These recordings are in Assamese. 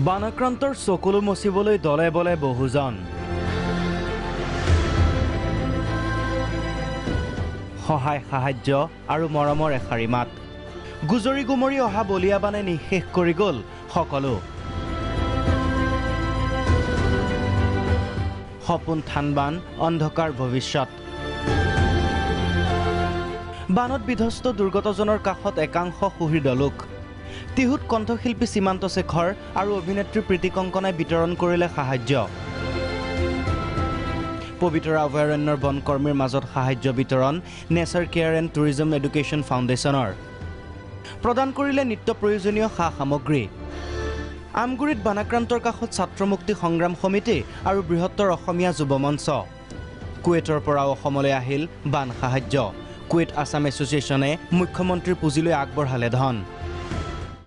বানাক্ৰান্তৰ চকুলো মচিবলৈ দলে বলে বহুজন সহায় সাহায্য আৰু মৰমৰ এখাৰি মাত গুজৰি গুমৰি অহা বলিয়াবানে নিশেষ কৰি গল সকলো সপোন থানবান অন্ধকাৰ ভৱিষ্যত বানত বিধ্বস্ত দুৰ্গতজনৰ কাষত একাংশ সুহৃদ লোক তিহুত কণ্ঠশিল্পী সীমান্ত শেখৰ আৰু অভিনেত্ৰী প্ৰীতি কংকনাই বিতৰণ কৰিলে সাহায্য পবিতৰা অভয়াৰণ্যৰ বনকৰ্মীৰ মাজত সাহায্য বিতৰণ nature care and tourism education ফাউণ্ডেশ্যনৰ প্ৰদান কৰিলে নিত্য প্ৰয়োজনীয় সা সামগ্ৰী আমগুৰিত বানাক্ৰান্তৰ কাষত ছাত্ৰ মুক্তি সংগ্ৰাম সমিতি আৰু বৃহত্তৰ অসমীয়া যুৱ মঞ্চ কুৱেটৰ পৰা অসমলৈ আহিল বান সাহায্য কুৱেট আছাম এছ'চিয়েশ্যনে মুখ্যমন্ত্ৰীৰ পুঁজিলৈ আগবঢ়ালে ধন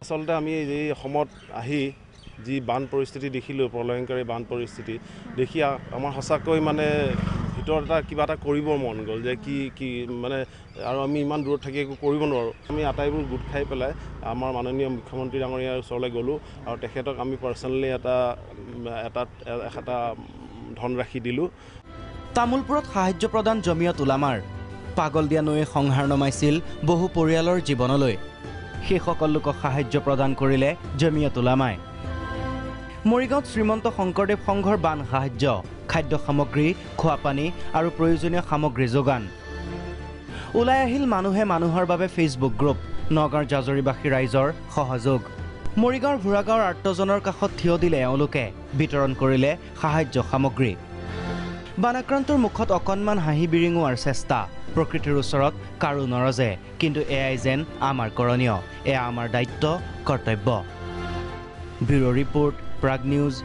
আসলতে আমি এই অসমত আহি যি বান পৰিস্থিতি দেখিলোঁ প্ৰলয়ংকাৰী বান পৰিস্থিতি দেখি আমাৰ সঁচাকৈ মানে ভিতৰত কিবা এটা কৰিব মন গ'ল যে কি মানে আৰু আমি ইমান দূৰত থাকি একো কৰিব নোৱাৰোঁ আমি আটাইবোৰ গোট খাই পেলাই আমাৰ মাননীয় মুখ্যমন্ত্ৰী ডাঙৰীয়াৰ ওচৰলৈ গ'লোঁ আৰু তেখেতক আমি পাৰ্চনেলি এটা ধনৰাশি দিলোঁ তামোলপুৰত সাহায্য প্ৰদান জমিয়ত উলামাৰ পাগল দিয়া নৈয়ে সংহাৰ নমাইছিল বহু পৰিয়ালৰ জীৱনলৈ সেইসকল লোকক সাহায্য প্ৰদান কৰিলে জমিয়ত উলামাই মৰিগাঁৱত শ্ৰীমন্ত শংকৰদেৱ সংঘৰ বান সাহায্য খাদ্য সামগ্ৰী খোৱা পানী আৰু প্ৰয়োজনীয় সামগ্ৰী যোগান ওলাই আহিল মানুহে মানুহৰ বাবে ফেচবুক গ্ৰুপ নগাঁৱৰ জাজৰিবাসী ৰাইজৰ সহযোগ মৰিগাঁৱৰ ভুৰাগাঁৱৰ আৰ্তজনৰ কাষত থিয় দিলে এওঁলোকে বিতৰণ কৰিলে সাহায্য সামগ্ৰী বানাক্ৰান্তৰ মুখত অকণমান হাঁহি বিৰিঙোৱাৰ চেষ্টা প্ৰকৃতিৰ ওচৰত কাৰো নৰজে কিন্তু এয়াই যেন আমাৰ কৰণীয় এয়া আমাৰ দায়িত্ব কৰ্তব্য ব্যুৰ' ৰিপৰ্ট প্ৰাগ নিউজ